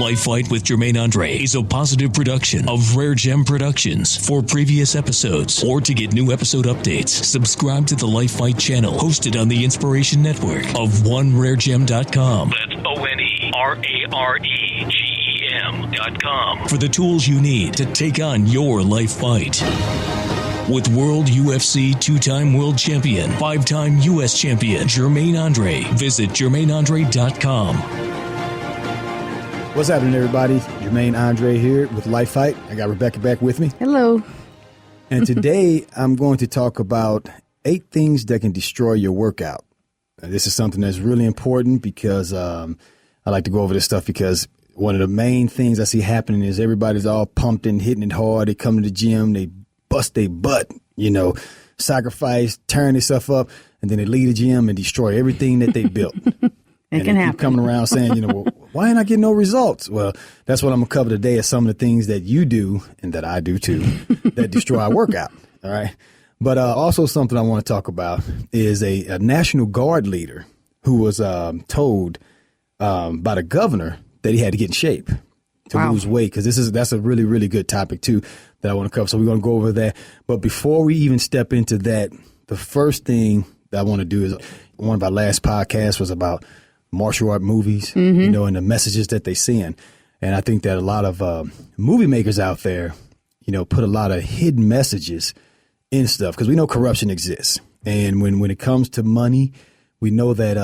Life Fight with Jermaine Andre is a positive production of RareGem Productions. For previous episodes or to get new episode updates, subscribe to the Life Fight channel hosted on the Inspiration Network of OneRareGem.com. That's OneRareGem.com for the tools you need to take on your life fight. With World UFC 2-time world champion, 5-time U.S. champion, Jermaine Andre. Visit JermaineAndre.com. What's happening, everybody? Jermaine Andre here with Life Fight. I got Rebecca back with me. Hello. And today I'm going to talk about 8 things that can destroy your workout. This is something that's really important because I like to go over this stuff because one of the main things I see happening is everybody's all pumped and hitting it hard. They come to the gym, they bust their butt, sacrifice, turn themselves up, and then they leave the gym and destroy everything that they built. It can happen. Keep coming around saying, well, why ain't I getting no results? Well, that's what I'm going to cover today is some of the things that you do and that I do too that destroy our workout. All right. But also something I want to talk about is a National Guard leader who was told by the governor that he had to get in shape to lose weight, because that's a really, really good topic too that I want to cover. So we're going to go over that. But before we even step into that, the first thing that I want to do is one of our last podcasts was about martial art movies, and the messages that they send. And I think that a lot of movie makers out there, put a lot of hidden messages in stuff because we know corruption exists. And when it comes to money, we know that,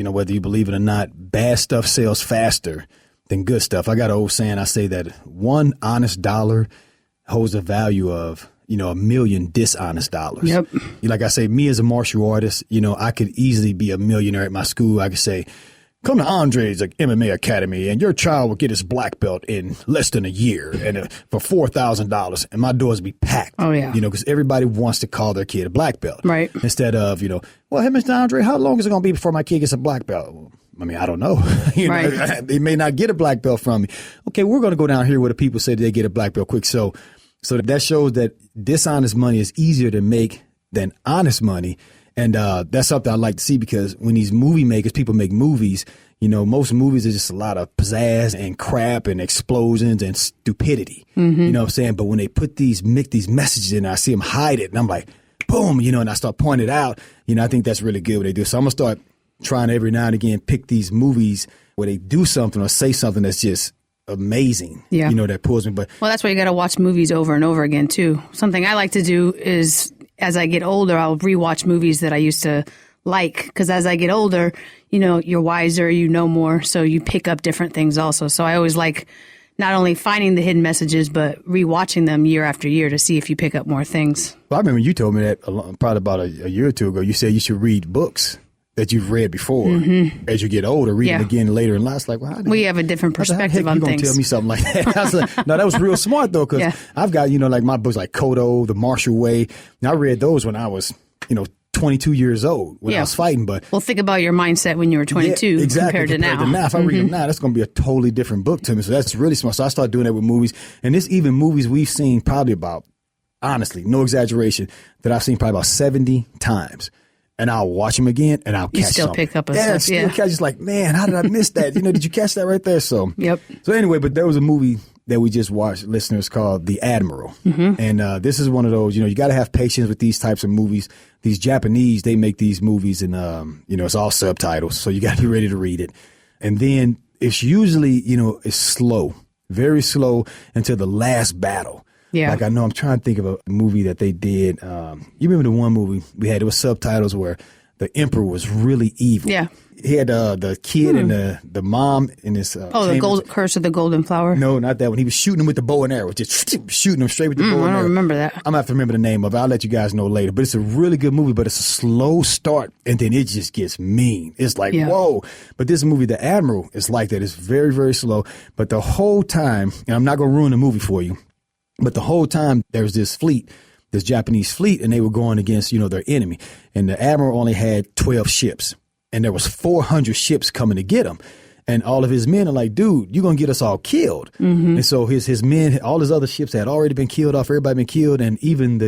whether you believe it or not, bad stuff sells faster than good stuff. I got an old saying. I say that one honest dollar holds the value of, $1 million dishonest dollars. Yep. Like I say, me as a martial artist, I could easily be a millionaire at my school. I could say, come to Andre's MMA Academy and your child will get his black belt in less than a year and for $4,000, and my doors be packed. Oh, yeah. Because everybody wants to call their kid a black belt. Right. Instead of, well, hey, Mr. Andre, how long is it going to be before my kid gets a black belt? Well, I don't know. They may not get a black belt from me. Okay, we're going to go down here where the people say they get a black belt quick. So that shows that dishonest money is easier to make than honest money. And that's something I like to see because when these movie makers, people make movies, most movies are just a lot of pizzazz and crap and explosions and stupidity. You know what I'm saying? But when they put these messages in, I see them hide it and I'm like, boom, and I start pointing it out. I think that's really good what they do. So I'm going to start trying to every now and again pick these movies where they do something or say something that's just amazing, that pulls me. But that's why you got to watch movies over and over again, too. Something I like to do is as I get older, I'll rewatch movies that I used to like, because as I get older, you're wiser, you know more, so you pick up different things also. So I always like not only finding the hidden messages, but rewatching them year after year to see if you pick up more things. Well, I remember you told me that probably about a year or two ago. You said you should read books that you've read before as you get older, read them again later in life. It's like, well, we have a different perspective on things. You gonna tell me something like that? I was like, no, that was real smart though, because I've got like my books like Kodo, The Martial Way. And I read those when I was 22 years old when I was fighting. But think about your mindset when you were 22 compared to now. If I read them now, that's going to be a totally different book to me. So that's really smart. So I started doing that with movies, and this even movies we've seen probably about, honestly, no exaggeration, that I've seen probably about 70 times. And I'll watch them again, and I'll catch something. Pick up a stuff. Yeah, catch. It's like, man, how did I miss that? Did you catch that right there? So, So anyway, but there was a movie that we just watched, listeners, called The Admiral. And this is one of those, you got to have patience with these types of movies. These Japanese, they make these movies and, it's all subtitles. So you got to be ready to read it. And then it's usually, it's slow, very slow until the last battle. Yeah. Like I know I'm trying to think of a movie that they did. You remember the one movie we had? It was subtitles where the emperor was really evil. Yeah. He had the kid and the mom in this. The Curse of the Golden Flower. No, not that one. He was shooting him with the bow and arrow, just shooting him straight with the bow and arrow. I don't remember that. I'm gonna have to remember the name of it. I'll let you guys know later. But it's a really good movie. But it's a slow start, and then it just gets mean. It's like whoa. But this movie, The Admiral, is like that. It's very, very slow. But the whole time, and I'm not gonna ruin the movie for you. But the whole time there's this fleet, this Japanese fleet, and they were going against, their enemy. And the admiral only had 12 ships, and there was 400 ships coming to get him. And all of his men are like, dude, you're going to get us all killed. And so his men, all his other ships had already been killed off. Everybody been killed. And even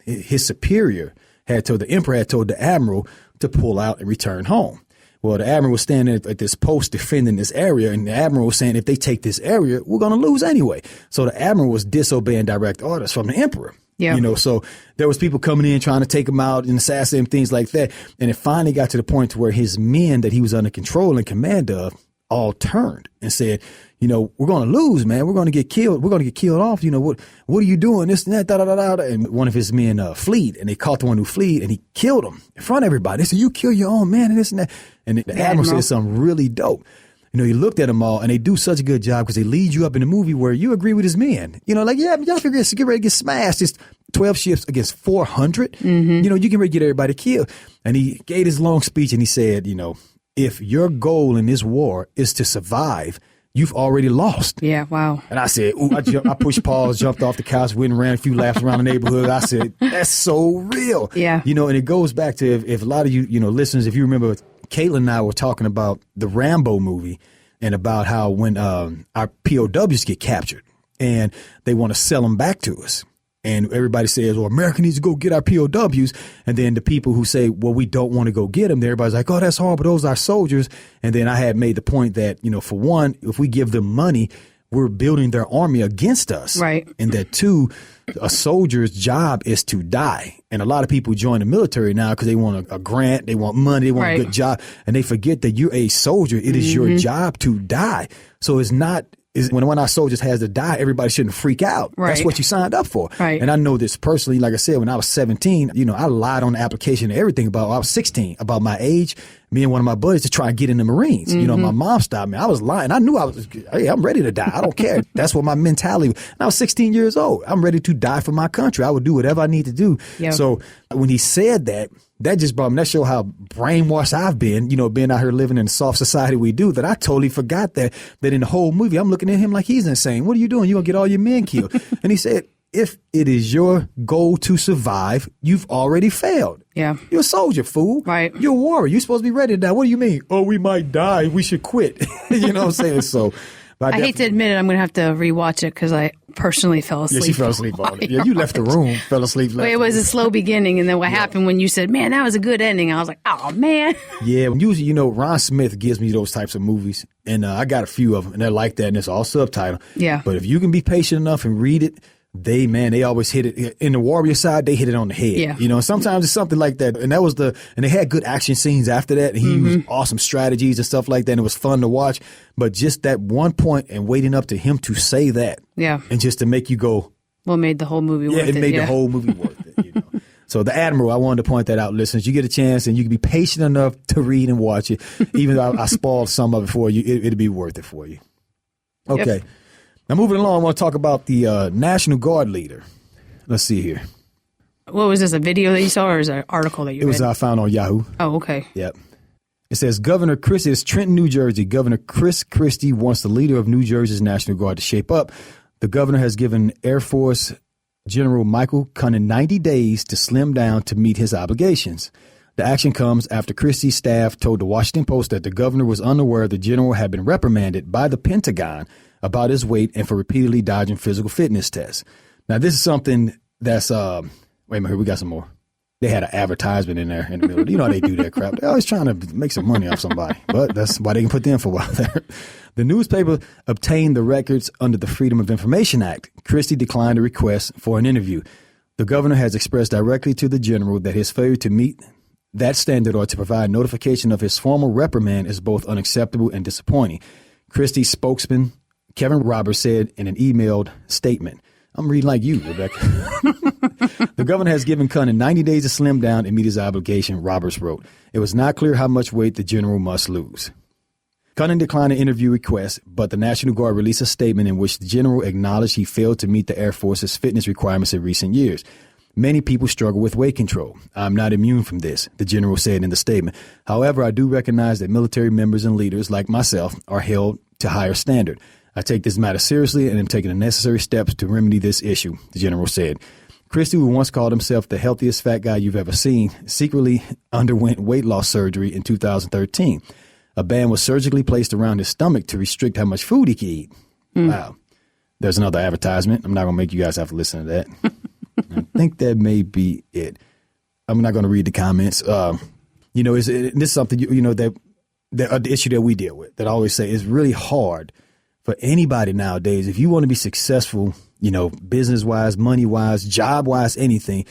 his superior the emperor had told the admiral to pull out and return home. Well, the admiral was standing at this post defending this area, and the admiral was saying, if they take this area, we're going to lose anyway. So the admiral was disobeying direct orders from the emperor. Yeah. You know, so there was people coming in trying to take him out and assassinate him, things like that. And it finally got to the point to where his men that he was under control and command of all turned and said, you know, we're going to lose, man. We're going to get killed. We're going to get killed off. You know, what are you doing? This and that, da, da, da, da. And one of his men fled, and they caught the one who fled, and he killed him in front of everybody. They said, you kill your own man and this and that. And the admiral said something really dope. You know, he looked at them all, and they do such a good job because they lead you up in the movie where you agree with his men. You know, like, yeah, y'all figure get ready to get smashed. It's 12 ships against 400. Mm-hmm. You know, you can ready to get everybody killed. And he gave his long speech, and he said, you know, if your goal in this war is to survive, you've already lost. Yeah, wow. And I said, ooh, I pushed pause, jumped off the couch, went and ran a few laps around the neighborhood. I said, that's so real. Yeah. You know, and it goes back to if a lot of you know, listeners, if you remember, Caitlin and I were talking about the Rambo movie and about how when our POWs get captured and they want to sell them back to us. And everybody says, well, America needs to go get our POWs. And then the people who say, well, we don't want to go get them, everybody's like, oh, that's horrible. Those are our soldiers. And then I had made the point that, you know, for one, if we give them money, we're building their army against us. Right. And that two, a soldier's job is to die. And a lot of people join the military now because they want a grant, they want money, they want a good job. And they forget that you're a soldier. It is your job to die. So it's not. When one of our soldiers has to die, everybody shouldn't freak out. Right. That's what you signed up for. Right. And I know this personally. Like I said, when I was 17, you know, I lied on the application and everything I was 16 about my age. Me and one of my buddies to try and get in the Marines. Mm-hmm. You know, my mom stopped me. I was lying. I knew hey, I'm ready to die. I don't care. That's what my mentality was. And I was 16 years old. I'm ready to die for my country. I would do whatever I need to do. Yep. So when he said that, that just brought me, that showed how brainwashed I've been, you know, being out here living in the soft society we do, that I totally forgot that in the whole movie, I'm looking at him like he's insane. What are you doing? You're going to get all your men killed. And he said, if it is your goal to survive, you've already failed. Yeah. You're a soldier, fool. Right. You're a warrior. You're supposed to be ready to die. What do you mean? Oh, we might die. We should quit. You know what I'm saying? So I hate to admit it, I'm going to have to rewatch it because I personally fell asleep. Yeah, she fell asleep on it. Yeah, you left the room, fell asleep. Well, it was a slow beginning, and then what happened when you said, man, that was a good ending, I was like, oh, man. Yeah, usually, you know, Ron Smith gives me those types of movies, and I got a few of them, and they're like that, and it's all subtitled. Yeah. But if you can be patient enough and read it, they always hit it. In the warrior side, they hit it on the head. Yeah. You know, sometimes it's something like that. And and they had good action scenes after that. And he used awesome strategies and stuff like that. And it was fun to watch. But just that one point and waiting up to him to say that. Yeah. And just to make you go. What made the whole movie worth it? Yeah, it made the whole movie worth it. You know? So the Admiral, I wanted to point that out, listeners. You get a chance and you can be patient enough to read and watch it. Even though I spoiled some of it for you, it'll be worth it for you. Okay. Yep. Now, moving along, I want to talk about the National Guard leader. Let's see here. What was this, a video that you saw or is it an article that you read? It was found on Yahoo. Oh, okay. Yep. It says it's Trenton, New Jersey. Governor Chris Christie wants the leader of New Jersey's National Guard to shape up. The governor has given Air Force General Michael Cunnin 90 days to slim down to meet his obligations. The action comes after Christie's staff told the Washington Post that the governor was unaware the general had been reprimanded by the Pentagon about his weight and for repeatedly dodging physical fitness tests. Now, this is something that's, wait a minute, here, we got some more. They had an advertisement in there in the middle. You know how they do that crap. They're always trying to make some money off somebody, but that's why they can put the info out there. The newspaper obtained the records under the Freedom of Information Act. Christie declined a request for an interview. The governor has expressed directly to the general that his failure to meet that standard or to provide notification of his formal reprimand is both unacceptable and disappointing. Christie's spokesman, Kevin Roberts, said in an emailed statement, I'm reading like you, Rebecca. The governor has given Cunnin 90 days to slim down and meet his obligation, Roberts wrote. It was not clear how much weight the general must lose. Cunnin declined an interview request, but the National Guard released a statement in which the general acknowledged he failed to meet the Air Force's fitness requirements in recent years. Many people struggle with weight control. I'm not immune from this, the general said in the statement. However, I do recognize that military members and leaders like myself are held to higher standard. I take this matter seriously and am taking the necessary steps to remedy this issue, the general said. Christie, who once called himself the healthiest fat guy you've ever seen, secretly underwent weight loss surgery in 2013. A band was surgically placed around his stomach to restrict how much food he could eat. Wow. There's another advertisement. I'm not going to make you guys have to listen to that. I think that may be it. I'm not going to read the comments. This is something, that the issue that we deal with, that I always say, is really hard for anybody nowadays. If you want to be successful, business-wise, money-wise, job-wise, anything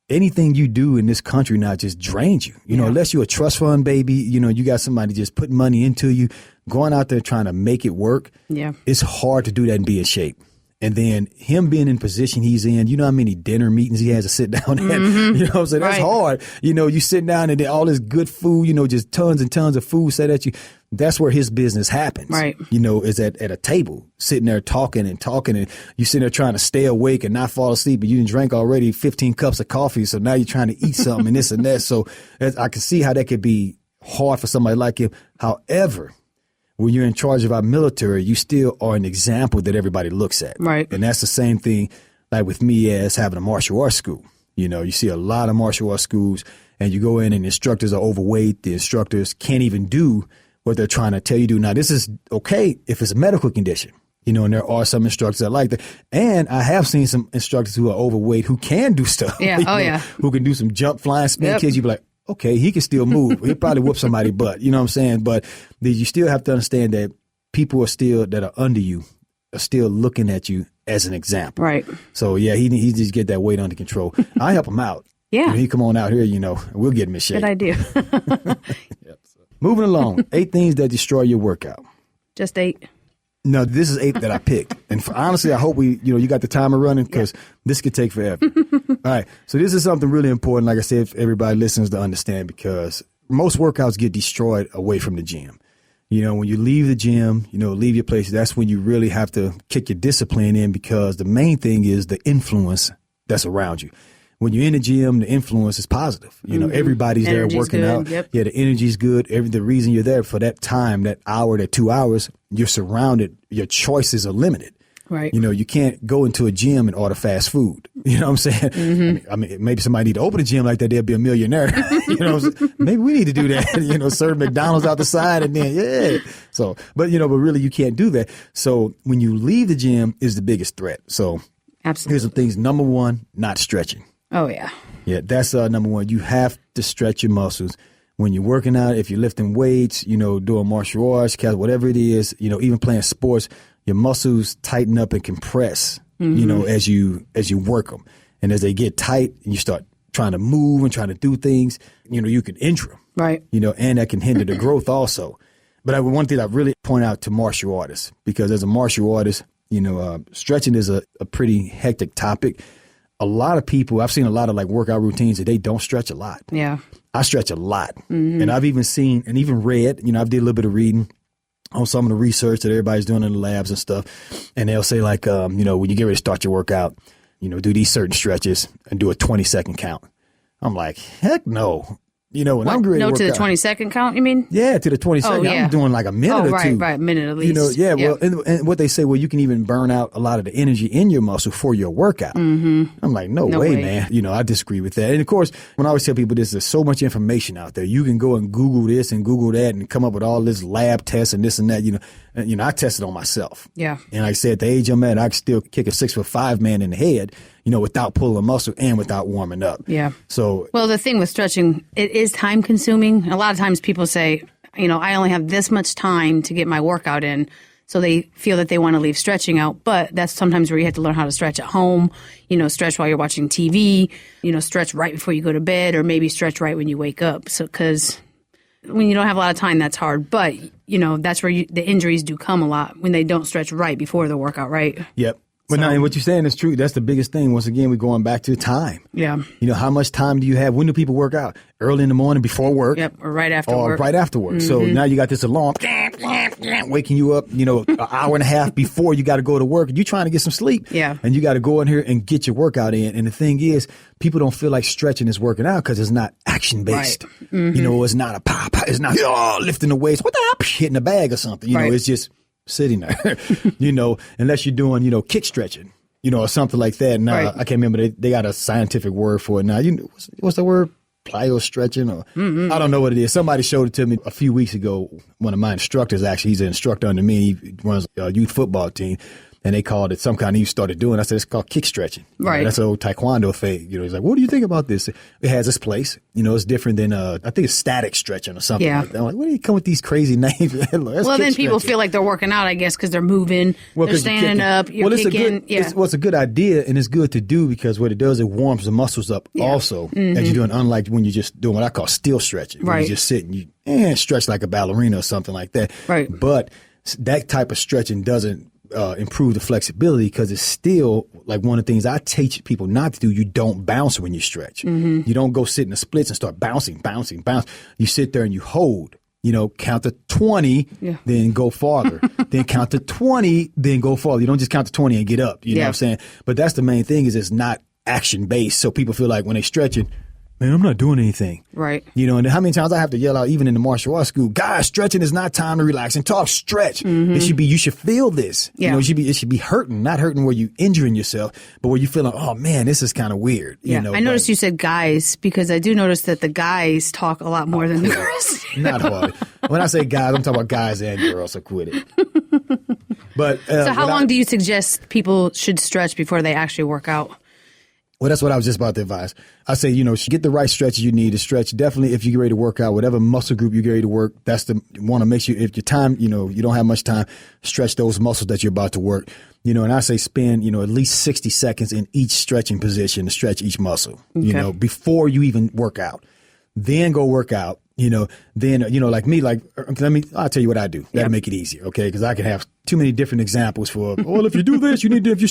you do in this country now just drains you. Unless you're a trust fund baby, you got somebody just putting money into you, going out there trying to make it work. Yeah. It's hard to do that and be in shape. And then him being in position he's in, you know how many dinner meetings he has to sit down at? Mm-hmm. You know what I'm saying? That's hard. You sit down and then all this good food, just tons and tons of food set at you. That's where his business happens. Right. Is at a table, sitting there talking and you sitting there trying to stay awake and not fall asleep, but you didn't drink already 15 cups of coffee. So now you're trying to eat something and this and that. So I can see how that could be hard for somebody like him. However, when you're in charge of our military, you still are an example that everybody looks at. Right. And that's the same thing like with me as having a martial arts school. You see a lot of martial arts schools and you go in and the instructors are overweight. The instructors can't even do what they're trying to tell you to do. Now, this is okay if it's a medical condition, and there are some instructors that like that. And I have seen some instructors who are overweight who can do stuff. Yeah. Who can do some jump, flying, spin kids. You'd be like, okay, he can still move. He'll probably whoop somebody's butt. You know what I'm saying? But you still have to understand that people that are under you are still looking at you as an example. Right. So, yeah, he just get that weight under control. I help him out. Yeah. He come on out here, we'll get him in shape. Good idea. Moving along, 8 things that destroy your workout. Just 8. No, this is 8 that I picked. And honestly, I hope you got the timer running because this could take forever. All right. So this is something really important, like I said, if everybody listens to understand, because most workouts get destroyed away from the gym. When you leave the gym, leave your place, that's when you really have to kick your discipline in, because the main thing is the influence that's around you. When you're in the gym, the influence is positive. Everybody's there working out. Yep. Yeah, the energy's good. The reason you're there for that time, that hour, that 2 hours, you're surrounded. Your choices are limited. Right. You can't go into a gym and order fast food. You know what I'm saying? Mm-hmm. I mean, maybe somebody need to open a gym like that. They'll be a millionaire. Maybe we need to do that. Serve McDonald's out the side and then, So, but really you can't do that. So when you leave the gym is the biggest threat. So absolutely. Here's some things. Number 1, not stretching. Oh, yeah. Yeah, that's number 1. You have to stretch your muscles. When you're working out, if you're lifting weights, doing martial arts, whatever it is, even playing sports, your muscles tighten up and compress, as you work them. And as they get tight and you start trying to move and trying to do things, you can injure them. Right. And that can hinder the growth also. But one thing I really point out to martial artists, because as a martial artist, stretching is a pretty hectic topic. A lot of people, I've seen a lot of workout routines that they don't stretch a lot. Yeah. I stretch a lot. Mm-hmm. And I've even seen and even read, I did a little bit of reading on some of the research that everybody's doing in the labs and stuff. And they'll say when you get ready to start your workout, do these certain stretches and do a 20-second count. I'm like, heck no. When I'm ready to work to the out, 20-second count, you mean? Yeah, to the 20-second. I'm doing a minute or 2. Right, a minute at least. Well, and what they say, you can even burn out a lot of the energy in your muscle for your workout. Mm-hmm. I'm like, no way, man. I disagree with that. And of course, when I always tell people this, there's so much information out there. You can go and Google this and Google that and come up with all this lab tests and this and that. I tested on myself. Yeah. And like I said, at the age I'm at, I can still kick a 6'5" man in the head, without pulling a muscle and without warming up. Yeah. So, well, the thing with stretching, it is time consuming. A lot of times people say, I only have this much time to get my workout in. So they feel that they want to leave stretching out. But that's sometimes where you have to learn how to stretch at home, stretch while you're watching TV, stretch right before you go to bed, or maybe stretch right when you wake up. So, because when you don't have a lot of time, that's hard. But, that's where the injuries do come a lot when they don't stretch right before the workout, right? Yep. But and what you're saying is true. That's the biggest thing. Once again, we're going back to time. Yeah. How much time do you have? When do people work out? Early in the morning before work? Yep, or right after work. Or right after work. Mm-hmm. So now you got this alarm waking you up, an hour and a half before you got to go to work. You're trying to get some sleep. Yeah. And you got to go in here and get your workout in. And the thing is, people don't feel like stretching is working out because it's not action-based. Right. Mm-hmm. It's not a pop. It's not lifting the weights. What the hell? Hitting the bag or something. It's just sitting there, unless you're doing, kick stretching, or something like that. Now, I can't remember. They got a scientific word for it now. What's the word? Plyo stretching, or I don't know what it is. Somebody showed it to me a few weeks ago. One of my instructors, actually, he's an instructor under me. He runs a youth football team. and they called it some kind. You started doing. I said it's called kick stretching. Right. That's an old taekwondo thing. He's like, what do you think about this? It has its place. It's different than I think it's static stretching or something. Yeah. Like that. I'm like, where do you come with these crazy names? Well, then people feel like they're working out, I guess, because they're moving, they're standing up, you're kicking. It's a good idea, and it's good to do because what it does, it warms the muscles up also as you're doing. Unlike when you're just doing what I call still stretching, where you just sit and you stretch like a ballerina or something like that. Right. But that type of stretching doesn't improve the flexibility because it's still like one of the things I teach people not to do. You don't bounce when you stretch. You don't go sit in the splits and start bouncing. You sit there and you hold. Count to 20, then go farther. Then count to 20, then go farther. You don't just count to 20 and get up. You know what I'm saying? But that's the main thing is it's not action based. So people feel like when they stretching, man, I'm not doing anything. Right. And how many times I have to yell out, even in the martial arts school, guys, stretching is not time to relax and talk. Stretch. It should be, you should feel this. Yeah. It should be hurting, not hurting where you injuring yourself, but where you feeling, oh man, this is kind of weird. Yeah. I noticed you said guys because I do notice that the guys talk a lot more than the girls. Not hard. When I say guys, I'm talking about guys and girls, so quit it. But so how long do you suggest people should stretch before they actually work out? Well, that's what I was just about to advise. I say, get the right stretches you need to stretch. Definitely, if you get ready to work out, whatever muscle group you get ready to work, want to make sure if your time, you don't have much time, stretch those muscles that you're about to work. And I say spend, at least 60 seconds in each stretching position to stretch each muscle, before you even work out. Then go work out, like me, I'll tell you what I do. That'll make it easier, okay? Because I can have too many different examples for, well, if you do this, you need to, if you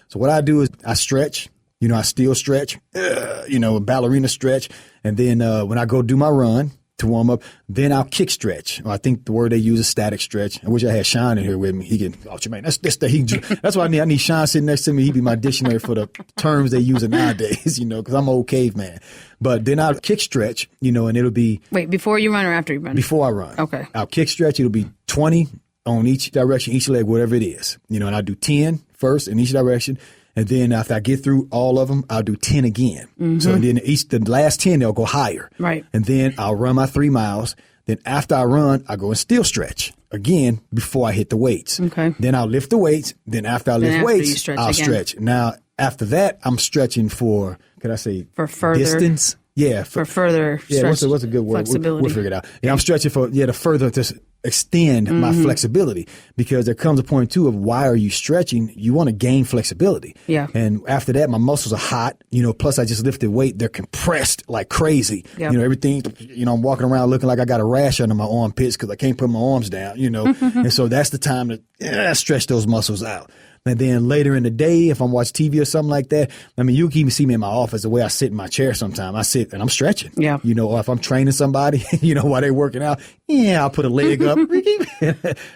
So what I do is I stretch. I still stretch, a ballerina stretch. And then when I go do my run to warm up, then I'll kick stretch. I think the word they use is static stretch. I wish I had Sean in here with me. He can, Jermaine, that's what I need. I need Sean sitting next to me. He'd be my dictionary for the terms they use nowadays, because I'm an old caveman. But then I'll kick stretch, and it'll be. Wait, before you run or after you run? Before I run. Okay. I'll kick stretch. It'll be 20 on each direction, each leg, whatever it is. And I'll do 10 first in each direction. And then after I get through all of them, I'll do 10 again. So then the last 10, they'll go higher. Right. And then I'll run my 3 miles. Then after I run, I go and still stretch again before I hit the weights. Okay. Then I'll lift the weights. Then after I lift weights, I'll stretch. Now, after that, I'm stretching for, for further distance? Yeah. For further stretch. What's a good word? Flexibility. We'll figure it out. Yeah, I'm stretching to further to extend my flexibility because there comes a point too of why are you stretching? You want to gain flexibility. Yeah. And after that, my muscles are hot, plus I just lifted weight. They're compressed like crazy. Yep. Everything, I'm walking around looking like I got a rash under my armpits because I can't put my arms down, and so that's the time to stretch those muscles out. And then later in the day, if I'm watching TV or something like that, you can even see me in my office, the way I sit in my chair sometimes. I sit and I'm stretching. Yeah. Or if I'm training somebody, while they're working out, I'll put a leg up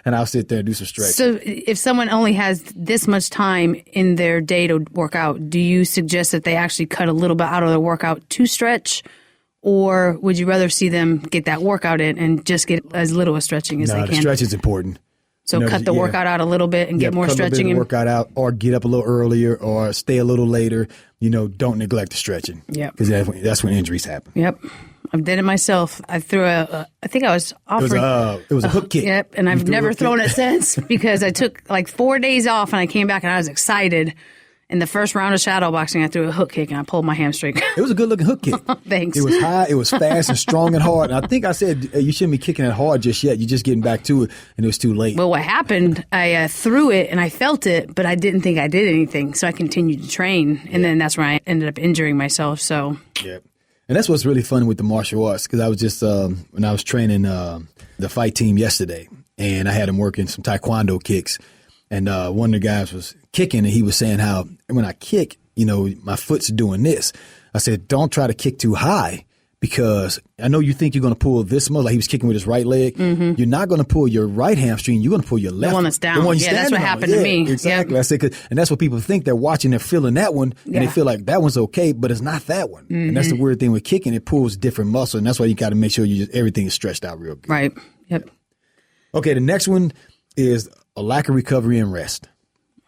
and I'll sit there and do some stretching. So if someone only has this much time in their day to work out, do you suggest that they actually cut a little bit out of their workout to stretch? Or would you rather see them get that workout in and just get as little as stretching as they can? The stretch is important. So cut the workout out a little bit and get more stretching. Workout out, or get up a little earlier, or stay a little later. Don't neglect the stretching. Yeah, because that's when injuries happen. Yep, I've done it myself. I threw I think I was offered. It was a hook kick. Yep, and I've never thrown it since because I took like 4 days off and I came back and I was excited. In the first round of shadow boxing, I threw a hook kick and I pulled my hamstring. It was a good looking hook kick. Thanks. It was high, it was fast and strong and hard. And I think I said you shouldn't be kicking it hard just yet. You're just getting back to it, and it was too late. Well, what happened? I threw it and I felt it, but I didn't think I did anything, so I continued to train, and then that's where I ended up injuring myself. So yeah, and that's what's really fun with the martial arts because I was just when I was training the fight team yesterday, and I had them working some taekwondo kicks. And one of the guys was kicking, and he was saying how when I kick, my foot's doing this. I said, don't try to kick too high because I know you think you're going to pull this muscle. Like he was kicking with his right leg. You're not going to pull your right hamstring. You're going to pull your left. The one that's down. That's what happened to me. Exactly. Yep. I said, and that's what people think. They're watching, they're feeling that one, and they feel like that one's okay, but it's not that one. And that's the weird thing with kicking. It pulls different muscle, and that's why you got to make sure everything is stretched out real good. Right. Yep. Okay, the next one is a lack of recovery and rest.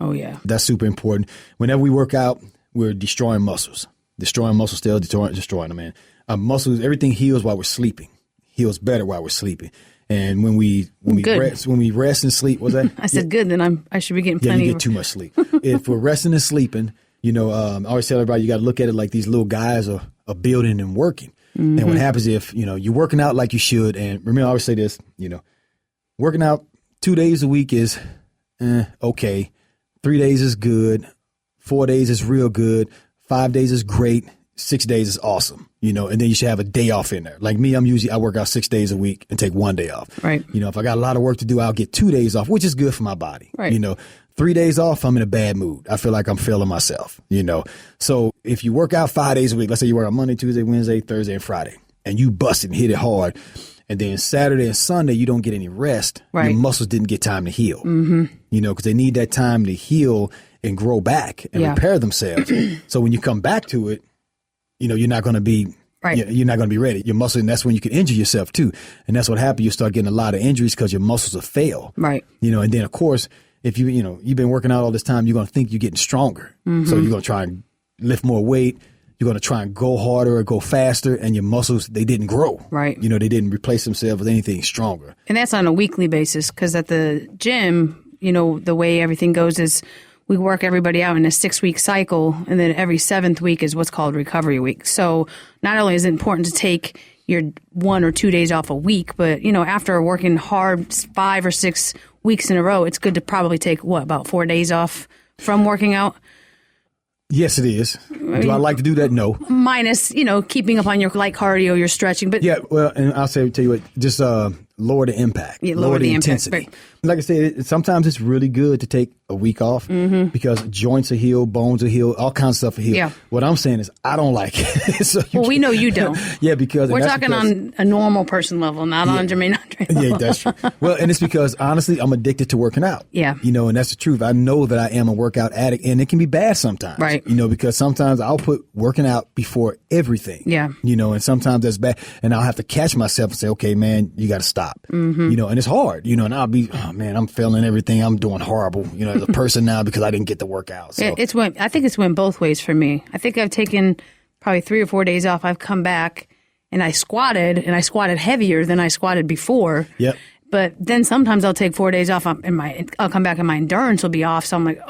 Oh, yeah. That's super important. Whenever we work out, we're destroying muscles. Destroying muscles, still destroying them, man. Muscles, everything heals while we're sleeping. Heals better while we're sleeping. And when we rest and sleep, was that? I said good. Then I should be getting plenty. Yeah, you get too much sleep. If we're resting and sleeping, I always tell everybody you got to look at it like these little guys are building and working. Mm-hmm. And what happens if you're working out like you should, and remember I always say this, working out 2 days a week is okay, 3 days is good, 4 days is real good, 5 days is great, 6 days is awesome, and then you should have a day off in there. Like me, I work out 6 days a week and take 1 day off. Right. If I got a lot of work to do, I'll get 2 days off, which is good for my body. Right. 3 days off, I'm in a bad mood. I feel like I'm failing myself, So if you work out 5 days a week, let's say you work on Monday, Tuesday, Wednesday, Thursday, and Friday, and you bust it and hit it hard, and then Saturday and Sunday you don't get any rest, right. Your muscles didn't get time to heal, mm-hmm. Because they need that time to heal and grow back and repair themselves. So when you come back to it, you're not going to be right. You're not going to be ready. Your muscle, and that's when you can injure yourself too. And that's what happens. You start getting a lot of injuries because your muscles will fail. Right. And then of course, if you've been working out all this time, you're going to think you're getting stronger. Mm-hmm. So you're going to try and lift more weight. You're going to try and go harder or go faster, and your muscles, they didn't grow. Right. They didn't replace themselves with anything stronger. And that's on a weekly basis, because at the gym, the way everything goes is we work everybody out in a 6-week cycle, and then every 7th week is what's called recovery week. So not only is it important to take your 1 or 2 days off a week, but, after working hard 5 or 6 weeks in a row, it's good to probably take, about 4 days off from working out? Yes, it is. Do I like to do that? No. Minus, keeping up on your light cardio, your stretching. But yeah, well, and tell you what, just lower the impact, lower the intensity. Right. Like I said, sometimes it's really good to take a week off because joints are healed, bones are healed, all kinds of stuff are healed. Yeah. What I'm saying is I don't like it. So we know you don't. Yeah, because we're talking on a normal person level, not on Jermaine Andre level. Yeah, that's true. Well, and it's because honestly, I'm addicted to working out. Yeah. And that's the truth. I know that I am a workout addict, and it can be bad sometimes. Right. Because sometimes I'll put working out before everything. Yeah. And sometimes that's bad, and I'll have to catch myself and say, okay, man, you got to stop. Mm-hmm. And it's hard. And I'll be, oh man, I'm failing everything. I'm doing horrible. As a person now because I didn't get to work out. So. I think it's went both ways for me. I think I've taken probably 3 or 4 days off. I've come back and I squatted heavier than I squatted before. Yep. But then sometimes I'll take 4 days off and I'll come back and my endurance will be off. So I'm like,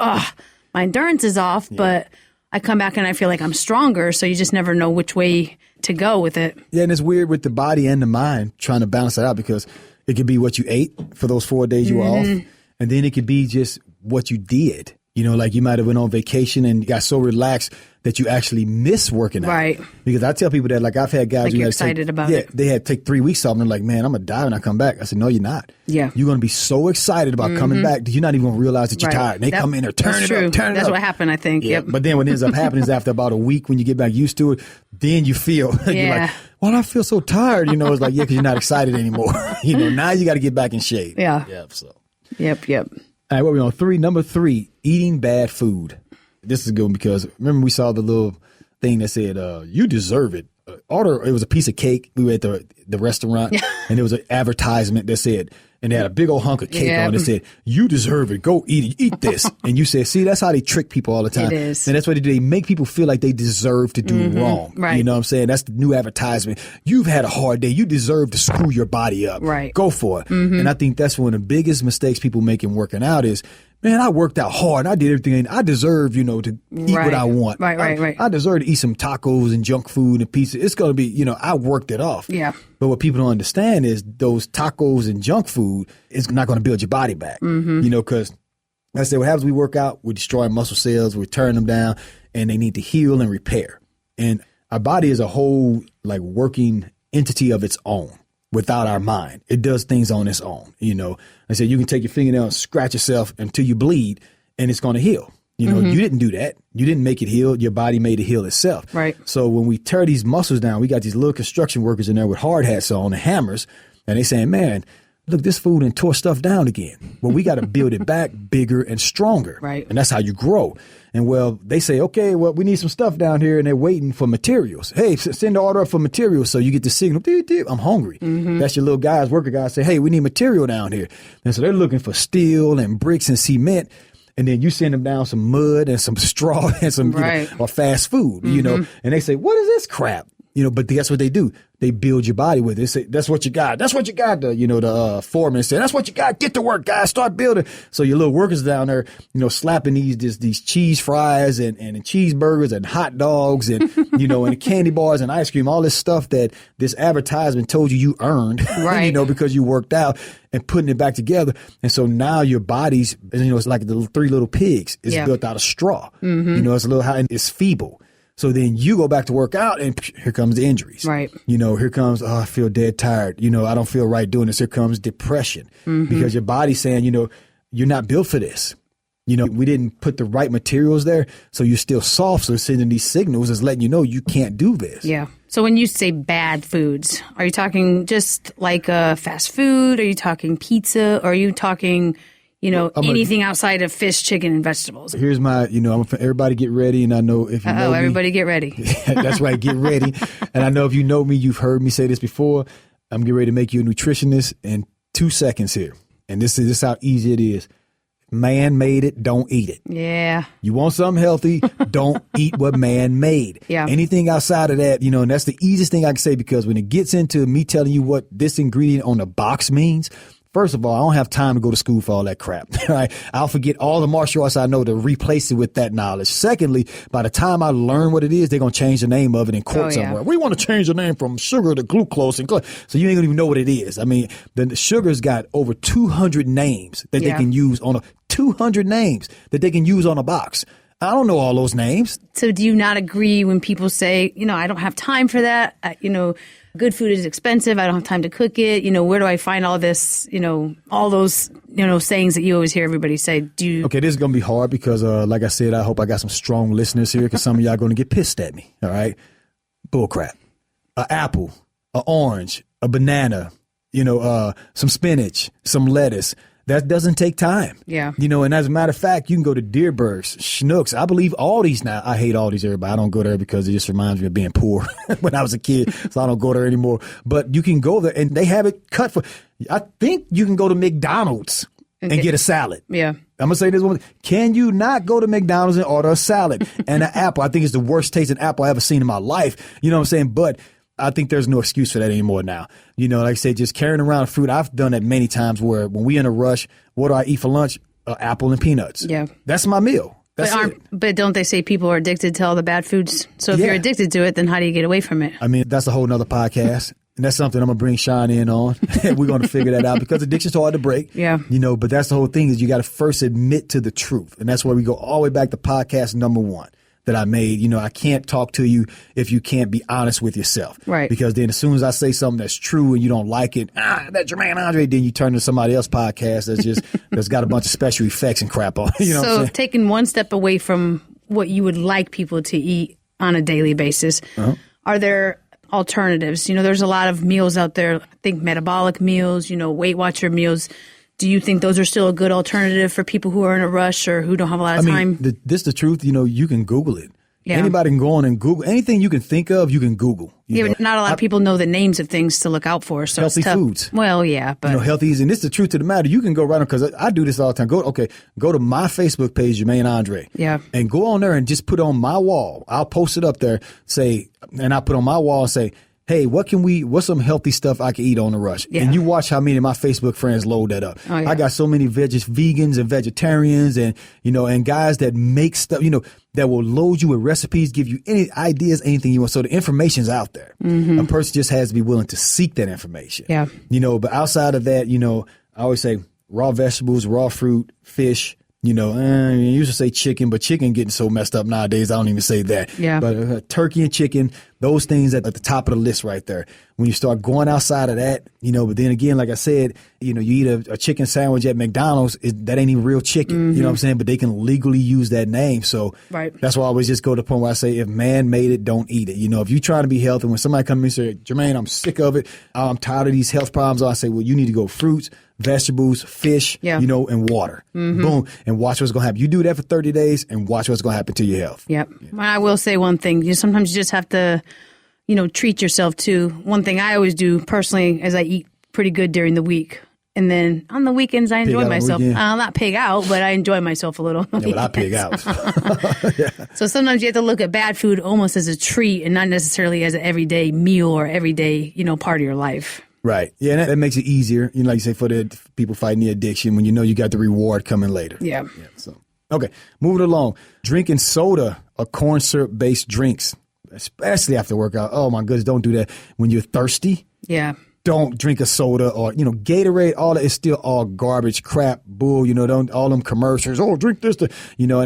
my endurance is off, but I come back and I feel like I'm stronger. So you just never know which way to go with it. Yeah, and it's weird with the body and the mind trying to balance it out because it could be what you ate for those 4 days you were off, and then it could be just what you did. Like you might have went on vacation and got so relaxed that you actually miss working out. Right. Because I tell people that, like, I've had guys who you're excited about it. They had to take 3 weeks off and they're like, man, I'm going to die when I come back. I said, no, you're not. Yeah. You're going to be so excited about coming back that you're not even going to realize that you're tired. And they come in there, turn it up. That's what happened, I think. Yeah. Yep. But then what ends up happening is after about a week, when you get back used to it, then you feel, you're like, well, I feel so tired. It's like, because you're not excited anymore. Now you got to get back in shape. Yeah. Yep. So. Yep. All right, what are we on? 3, number 3, eating bad food. This is good because remember we saw the little thing that said, you deserve it. It was a piece of cake. We were at the restaurant and there was an advertisement that said, and they had a big old hunk of cake on it that said, you deserve it. Go eat it. Eat this. And you said, see, that's how they trick people all the time. It is. And that's what they do. They make people feel like they deserve to do wrong. Right. You know what I'm saying? That's the new advertisement. You've had a hard day. You deserve to screw your body up. Right. Go for it. And I think that's one of the biggest mistakes people make in working out is, man, I worked out hard. I did everything. I deserve, to eat what I want. Right. I deserve to eat some tacos and junk food and pizza. It's going to be, I worked it off. Yeah. But what people don't understand is those tacos and junk food is not going to build your body back. Because I said, what happens when we work out, we destroy muscle cells, we turn them down, and they need to heal and repair. And our body is a whole, working entity of its own. Without our mind, it does things on its own. I said you can take your fingernail and scratch yourself until you bleed, and it's going to heal. You didn't do that. You didn't make it heal. Your body made it heal itself. Right. So when we tear these muscles down, we got these little construction workers in there with hard hats on and hammers, and they saying, "Man, look, this food and tore stuff down again." Well, we got to build it back bigger and stronger. Right. And that's how you grow. And they say, okay, well, we need some stuff down here, and they're waiting for materials. Hey, send the order up for materials so you get the signal. I'm hungry. That's your little worker guys say, hey, we need material down here. And so they're looking for steel and bricks and cement. And then you send them down some mud and some straw and some or fast food, and they say, what is this crap? But guess what they do? They build your body with it. They say, that's what you got. That's what you got. The foreman said, that's what you got. Get to work, guys. Start building. So your little workers down there, slapping these cheese fries and cheeseburgers and hot dogs and, and candy bars and ice cream, all this stuff that this advertisement told you earned, right. Because you worked out and putting it back together. And so now your body's, it's like the three little pigs. It's built out of straw. It's a little high and it's feeble. So then you go back to work out and here comes the injuries. Right. Here comes, I feel dead tired. I don't feel right doing this. Here comes depression because your body's saying, you're not built for this. We didn't put the right materials there. So you're still soft. So it's sending these signals is letting you know you can't do this. Yeah. So when you say bad foods, are you talking just like fast food? Are you talking pizza? Or are you talking anything outside of fish, chicken, and vegetables? Here's my, everybody get ready. And I know if you know everybody me, get ready. That's right, get ready. And I know if you know me, you've heard me say this before. I'm getting ready to make you a nutritionist in 2 seconds here. And this is how easy it is. Man made it, don't eat it. Yeah. You want something healthy, don't eat what man made. Yeah. Anything outside of that, and that's the easiest thing I can say because when it gets into me telling you what this ingredient on the box means, first of all, I don't have time to go to school for all that crap. Right? I'll forget all the martial arts I know to replace it with that knowledge. Secondly, by the time I learn what it is, they're going to change the name of it in court somewhere. We want to change the name from sugar to glucose. So you ain't going to even know what it is. I mean, the sugar's got over 200 names that they can use on 200 names that they can use on a box. I don't know all those names. So do you not agree when people say, I don't have time for that? Good food is expensive. I don't have time to cook it. Where do I find all this, all those, sayings that you always hear everybody say? Okay, this is going to be hard because, like I said, I hope I got some strong listeners here because some of y'all are going to get pissed at me. All right. Bullcrap. An apple, an orange, a banana, some spinach, some lettuce. That doesn't take time. Yeah. And as a matter of fact, you can go to Deerbergs, Schnucks. I believe Aldi's now. I hate Aldi's, everybody. I don't go there because it just reminds me of being poor when I was a kid. So I don't go there anymore. But you can go there and they have it cut for, I think you can go to McDonald's and get a salad. Yeah. I'm going to say this one. Can you not go to McDonald's and order a salad and an apple? I think it's the worst tasting apple I ever seen in my life. You know what I'm saying? But I think there's no excuse for that anymore now. Like I said, just carrying around fruit. I've done that many times where when we in a rush, what do I eat for lunch? Apple and peanuts. Yeah. That's my meal. But don't they say people are addicted to all the bad foods? So if you're addicted to it, then how do you get away from it? I mean, that's a whole nother podcast. And that's something I'm going to bring Sean in on. We're going to figure that out because addiction's hard to break. Yeah. But that's the whole thing is you got to first admit to the truth. And that's where we go all the way back to podcast number 1. That I made, I can't talk to you if you can't be honest with yourself. Right. Because then as soon as I say something that's true and you don't like it, that Jermaine Andre, then you turn to somebody else's podcast that's got a bunch of special effects and crap on. So taking one step away from what you would like people to eat on a daily basis, are there alternatives? There's a lot of meals out there. I think metabolic meals, Weight Watcher meals. Do you think those are still a good alternative for people who are in a rush or who don't have a lot of time? This the truth. You can Google it. Yeah. Anybody can go on and Google anything you can think of. You can Google. But not a lot of people know the names of things to look out for. So healthy it's tough. Foods. Well, yeah, but healthy and this is the truth to the matter. You can go right on because I do this all the time. Go to my Facebook page, Jermaine Andre. Yeah, and go on there and just put on my wall. I'll post it up there. And I put on my wall and say, hey, what's some healthy stuff I can eat on the rush? Yeah. And you watch how many of my Facebook friends load that up. Oh, yeah. I got so many vegans and vegetarians and, and guys that make stuff, that will load you with recipes, give you any ideas, anything you want. So the information's out there. Mm-hmm. A person just has to be willing to seek that information. Yeah. But outside of that, I always say raw vegetables, raw fruit, fish. You used to say chicken, but chicken getting so messed up nowadays, I don't even say that. Yeah. But turkey and chicken, those things at the top of the list right there. When you start going outside of that, but then again, like I said, you eat a chicken sandwich at McDonald's, that ain't even real chicken. Mm-hmm. You know what I'm saying? But they can legally use that name. So That's why I always just go to the point where I say, if man made it, don't eat it. If you're trying to be healthy, when somebody comes to me and say, Jermaine, I'm sick of it. I'm tired of these health problems. I say, well, you need to go fruits, vegetables, fish, and water. Mm-hmm. Boom. And watch what's going to happen. You do that for 30 days and watch what's going to happen to your health. Yep. Well, I will say one thing. Sometimes you just have to, treat yourself too. One thing I always do personally is I eat pretty good during the week. And then on the weekends, I enjoy out on the myself. weekend? I'll not pig out, but I enjoy myself a little. Yeah, but I pig out. So sometimes you have to look at bad food almost as a treat and not necessarily as an everyday meal or everyday, part of your life. Right. Yeah, and that makes it easier. Like you say, for the people fighting the addiction, when you know you got the reward coming later. Yeah. So, okay, moving along. Drinking soda or corn syrup-based drinks, especially after workout. Oh, my goodness, don't do that. When you're thirsty. Yeah. Don't drink a soda or, Gatorade, all that is still all garbage, crap, bull, don't all them commercials. Oh, drink this, and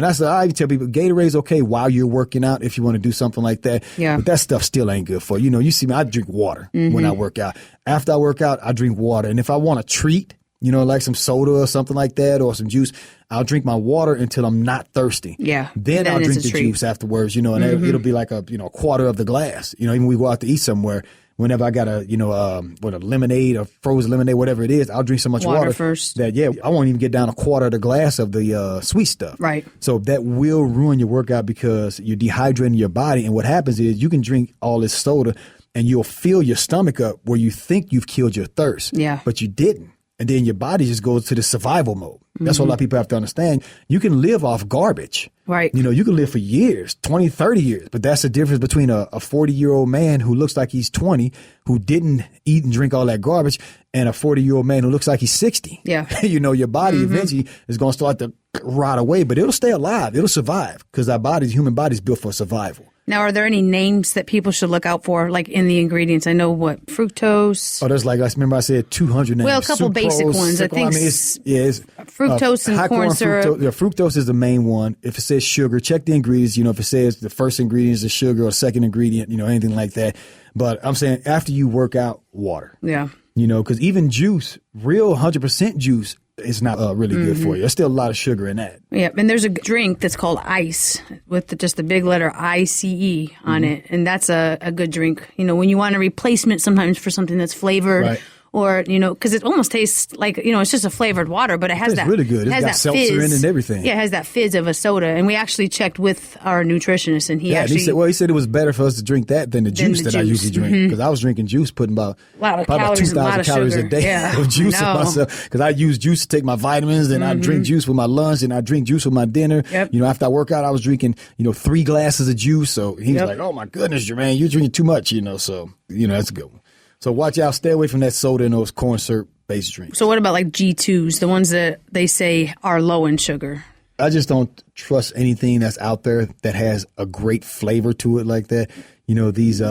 that's I even tell people Gatorade's okay while you're working out if you want to do something like that. Yeah. But that stuff still ain't good for you. You see me, I drink water when I work out. After I work out, I drink water. And if I want a treat, like some soda or something like that or some juice, I'll drink my water until I'm not thirsty. Yeah. Then I'll drink the juice afterwards, and it'll be like a quarter of the glass. Even we go out to eat somewhere. Whenever I got a lemonade or frozen lemonade, whatever it is, I'll drink so much water first. that, I won't even get down a quarter of the glass of the sweet stuff. Right. So that will ruin your workout because you're dehydrating your body. And what happens is you can drink all this soda and you'll fill your stomach up where you think you've killed your thirst. Yeah. But you didn't. And then your body just goes to the survival mode. That's what a lot of people have to understand. You can live off garbage. Right. You can live for years, 20, 30 years. But that's the difference between a 40-year-old man who looks like he's 20, who didn't eat and drink all that garbage, and a 40-year-old man who looks like he's 60. Yeah. Your body eventually is going to start to rot away, but it'll stay alive. It'll survive because our human body is built for survival. Now, are there any names that people should look out for, like in the ingredients? I know fructose. Oh, there's I remember I said 200 names. Well, a couple basic ones. I think it's fructose and corn syrup. Fructose is the main one. If it says sugar, check the ingredients. If it says the first ingredient is the sugar or second ingredient, anything like that. But I'm saying after you work out, water. Yeah. Because even juice, real 100% juice, is not really good for you. There's still a lot of sugar in that. Yeah, and there's a drink that's called Ice with just the big letter ICE on it, and that's a good drink. When you want a replacement sometimes for something that's flavored. Right. Or, because it almost tastes like, it's just a flavored water, but it has It's really good. It's got seltzer in it and everything. Yeah, it has that fizz of a soda. And we actually checked with our nutritionist, and he said it was better for us to drink that than the juice that I usually drink. Because I was drinking juice, putting about 2,000 calories a day of juice in myself. Because I use juice to take my vitamins, and I drink juice with my lunch, and I drink juice with my dinner. Yep. After I work out, I was drinking, 3 glasses of juice. So he was like, oh my goodness, Jermaine, you're drinking too much, so, that's a good one. So watch out. Stay away from that soda and those corn syrup-based drinks. So what about like G2s, the ones that they say are low in sugar? I just don't trust anything that's out there that has a great flavor to it like that. These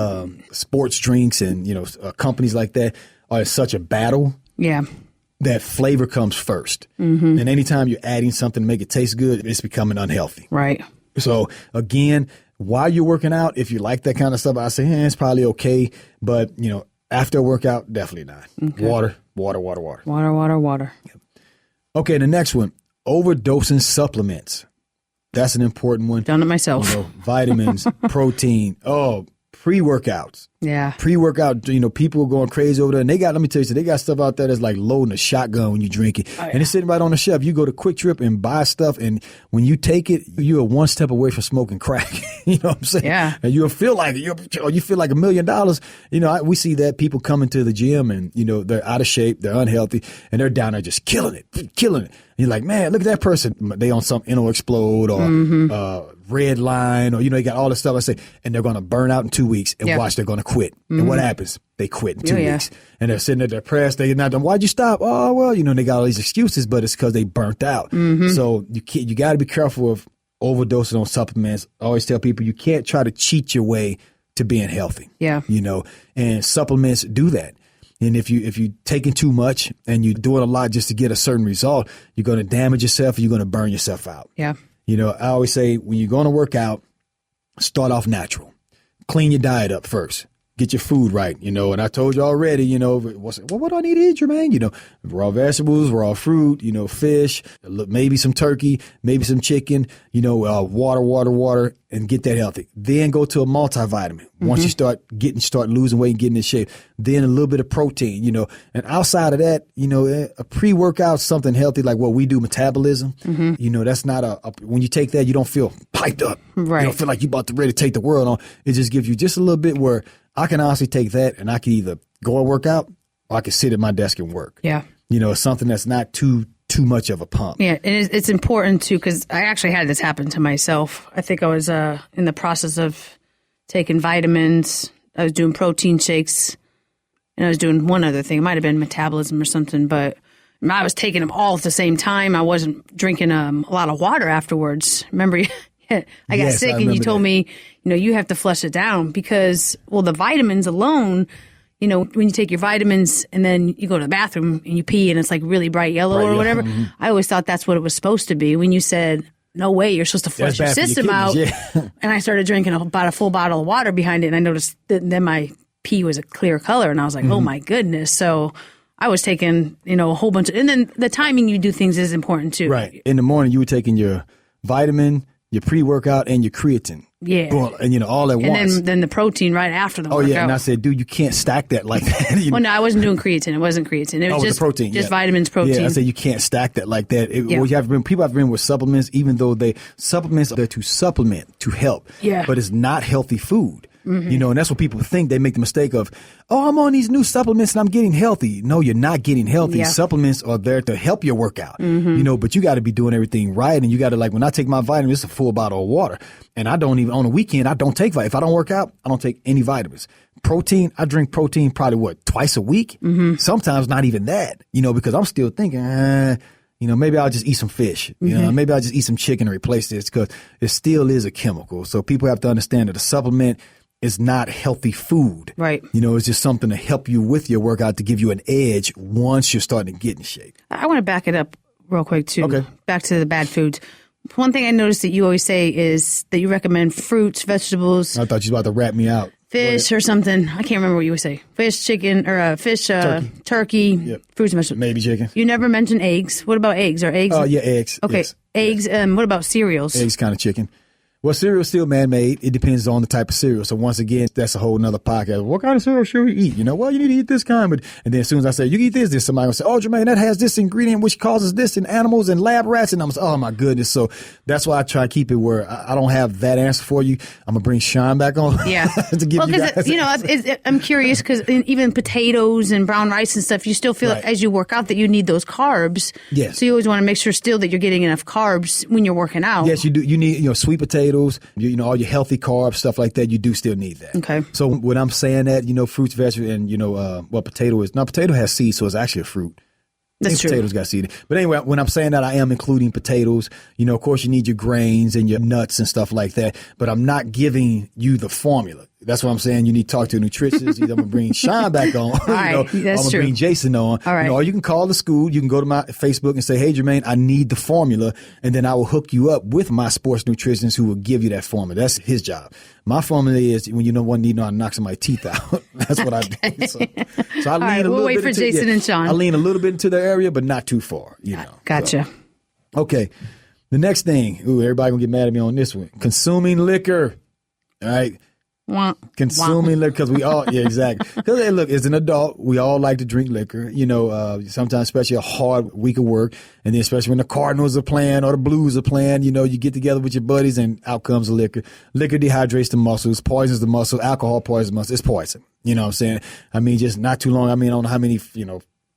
sports drinks and, companies like that are such a battle. Yeah. That flavor comes first. And anytime you're adding something to make it taste good, it's becoming unhealthy. Right. So again, while you're working out, if you like that kind of stuff, I say, it's probably okay. But, after a workout, definitely not. Okay. Water. Water. Okay, the next one, overdosing supplements. That's an important one. Done it myself. Vitamins, protein. Oh, pre-workouts. Yeah. Pre-workout, people are going crazy over there. And let me tell you, they got stuff out there that's like loading a shotgun when you drink it. Oh, yeah. And it's sitting right on the shelf. You go to Quick Trip and buy stuff. And when you take it, you are one step away from smoking crack. You know what I'm saying? Yeah. And you'll feel like you feel like $1 million. We see that people coming to the gym and, they're out of shape, they're unhealthy, and they're down there just killing it. And you're like, man, look at that person. They on some Explode or Red Line or, they got all this stuff. I say, and they're going to burn out in 2 weeks and watch, they're going to quit. And what happens? They quit in 2 weeks. And they're sitting there depressed. They're not done. Why'd you stop? Oh, well, they got all these excuses, but it's because they burnt out. So you got to be careful of overdosing on supplements. I always tell people you can't try to cheat your way to being healthy. Yeah. And supplements do that. And if you're taking too much and you're doing a lot just to get a certain result, you're going to damage yourself and you're going to burn yourself out. Yeah. I always say when you're going to work out, start off natural. Clean your diet up first. Get your food right, and I told you already, what do I need to eat, Jermaine? Raw vegetables, raw fruit, fish, maybe some turkey, maybe some chicken, water, and get that healthy. Then go to a multivitamin. Once you start losing weight and getting in shape, then a little bit of protein, and outside of that, a pre-workout, something healthy like what we do, metabolism, that's not when you take that, you don't feel piped up. Right. You don't feel like you're about to ready to take the world on. It just gives you just a little bit where I can honestly take that and I can either go and work out or I can sit at my desk and work. Yeah. It's something that's not too much of a pump. Yeah, and it's important too, because I actually had this happen to myself. I think I was in the process of taking vitamins. I was doing protein shakes, and I was doing one other thing. It might have been metabolism or something, but I was taking them all at the same time. I wasn't drinking a lot of water afterwards. Remember, I got sick, and you told me, you have to flush it down because, the vitamins alone, when you take your vitamins and then you go to the bathroom and you pee and it's like really bright yellow or whatever, I always thought that's what it was supposed to be. When you said, no way, you're supposed to flush your system out. Yeah. And I started drinking about a full bottle of water behind it, and I noticed that then my pee was a clear color, and I was like, oh my goodness. So I was taking, a whole bunch of, and then the timing you do things is important too. Right. In the morning, you were taking your vitamin, your pre-workout, and your creatine. Yeah. And, all at once. And then the protein right after the workout. Oh, yeah. And I said, dude, you can't stack that like that. Well, no, I wasn't doing creatine. It wasn't creatine. It was just protein. Just vitamins, protein. Yeah, I said you can't stack that like that. What you have to remember, people have to remember with supplements, even though supplements are there to supplement, to help. Yeah. But it's not healthy food. And that's what people think. They make the mistake of, I'm on these new supplements and I'm getting healthy. No, you're not getting healthy. Yeah. Supplements are there to help your workout, but you got to be doing everything right. And you got to, like, when I take my vitamins, it's a full bottle of water. And I don't even, on the weekend, I don't take vitamins. If I don't work out, I don't take any vitamins. Protein, I drink protein probably, twice a week? Sometimes not even that, because I'm still thinking, maybe I'll just eat some fish. Maybe I'll just eat some chicken to replace this, because it still is a chemical. So people have to understand that a supplement is not healthy food. Right. It's just something to help you with your workout, to give you an edge once you're starting to get in shape. I want to back it up real quick too. Okay. Back to the bad foods. One thing I noticed that you always say is that you recommend fruits, vegetables. I thought you were about to wrap me out. Fish or something. I can't remember what you would say. Fish, chicken, or turkey, Yep. fruits and vegetables. Maybe chicken. You never mentioned eggs. What about eggs? Are eggs? Oh, yeah, eggs. Okay, yes. eggs. What about cereals? Eggs, kind of chicken. Well, cereal is still man-made. It depends on the type of cereal. So once again, that's a whole nother podcast. What kind of cereal should we eat? Well, you need to eat this kind. And then as soon as I say, you eat this, somebody will say, oh, Jermaine, that has this ingredient which causes this in animals and lab rats. And I'm like, oh, my goodness. So that's why I try to keep it where I don't have that answer for you. I'm going to bring Sean back on. Yeah. to give you guys. I'm curious because even potatoes and brown rice and stuff, you still feel like as you work out that you need those carbs. Yes. So you always want to make sure still that you're getting enough carbs when you're working out. Yes, you do. You need, sweet potatoes, all your healthy carbs, stuff like that. You do still need that. Okay. So when I'm saying that, fruits, vegetables, and, potato is, now potato has seeds, so it's actually a fruit. That's true. Potatoes got seed. But anyway, when I'm saying that, I am including potatoes. Of course, you need your grains and your nuts and stuff like that. But I'm not giving you the formula. That's what I'm saying. You need to talk to a nutritionist. I'm going to bring Sean back on. All right, I'm going to bring Jason on. All right. Or you can call the school. You can go to my Facebook and say, hey, Jermaine, I need the formula. And then I will hook you up with my sports nutritionist who will give you that formula. That's his job. My formula is when one need to knock somebody's teeth out. That's what I do. So I lean a little bit. We'll wait for Jason and Sean. I lean a little bit into the area, but not too far. Gotcha. So. Okay. The next thing. Ooh, everybody gonna get mad at me on this one. Consuming liquor. All right. Consuming liquor, because we all, exactly. Because hey, look, as an adult, we all like to drink liquor. Sometimes, especially a hard week of work, and then especially when the Cardinals are playing or the Blues are playing, you get together with your buddies, and out comes the liquor. Liquor dehydrates the muscles, poisons the muscle. Alcohol poisons the muscle. It's poison. You know what I'm saying? I mean, just not too long. I don't know how many,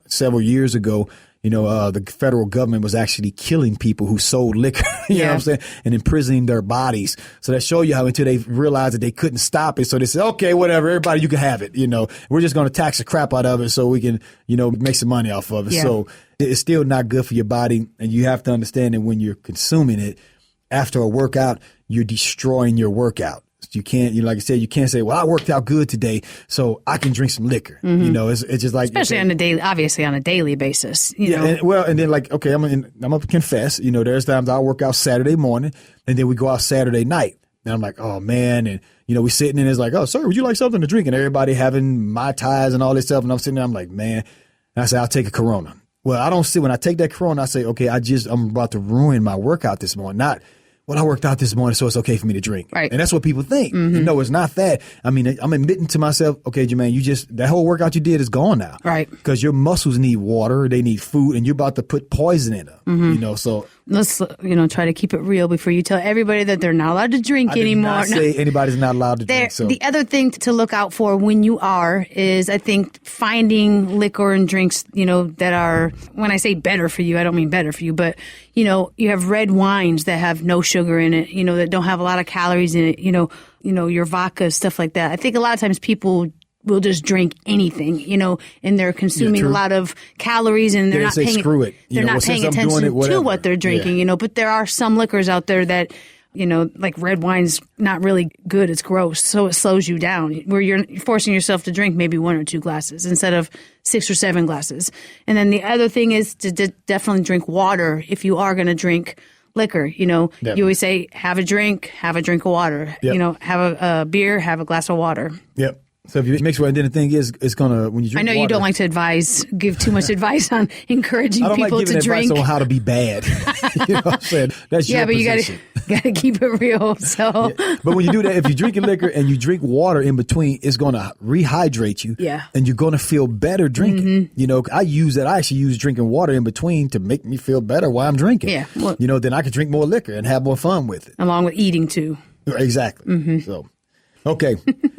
several years ago, the federal government was actually killing people who sold liquor, you know what I'm saying, and imprisoning their bodies. So that show you how until they realized that they couldn't stop it. So they said, okay, whatever, everybody, you can have it. We're just going to tax the crap out of it so we can, make some money off of it. Yeah. So it's still not good for your body. And you have to understand that when you're consuming it after a workout, you're destroying your workout. You can't, like I said, you can't say, well, I worked out good today, so I can drink some liquor. It's just like, especially on a daily, obviously on a daily basis. And then like, okay, I'm gonna confess. There's times I'll work out Saturday morning, and then we go out Saturday night, and I'm like, oh man, and we sitting and it's like, oh sir, would you like something to drink? And everybody having Mai Tais and all this stuff, and I'm sitting there, I'm like, man, and I say, I'll take a Corona. Well, I don't see when I take that Corona, I say, okay, I'm about to ruin my workout this morning, not. Well, I worked out this morning, so it's okay for me to drink. Right. And that's what people think. No, it's not that. I mean, I'm admitting to myself, okay, Jermaine, that whole workout you did is gone now. Right. Because your muscles need water, they need food, and you're about to put poison in them. So. let's try to keep it real before you tell everybody that they're not allowed to drink anymore. I did not say anybody's not allowed to drink. So the other thing to look out for when you are is, I think, finding liquor and drinks, that are, when I say better for you, I don't mean better for you, but you have red wines that have no sugar in it, that don't have a lot of calories in it, your vodka, stuff like that. I think a lot of times people will just drink anything, and they're consuming a lot of calories, and they're not paying screw it. They're not paying attention to what they're drinking, but there are some liquors out there that, like red wine's not really good. It's gross. So it slows you down, where you're forcing yourself to drink maybe 1 or 2 glasses instead of 6 or 7 glasses. And then the other thing is to definitely drink water if you are going to drink liquor. You always say, have a drink of water. Yep. Have a beer, have a glass of water. Yep. So if you mix well, then the thing is, it's gonna, when you drink I know water, you don't like to give too much advice on encouraging I don't people like giving to drink. advice on how to be bad. You know what I'm saying? That's your but position. you gotta keep it real. So, But when you do that, if you're drinking liquor and you drink water in between, it's gonna rehydrate you. Yeah. And you're gonna feel better drinking. Mm-hmm. I actually use drinking water in between to make me feel better while I'm drinking. Yeah. Well, then I can drink more liquor and have more fun with it. along with eating too. Exactly. Mm-hmm. So. Okay.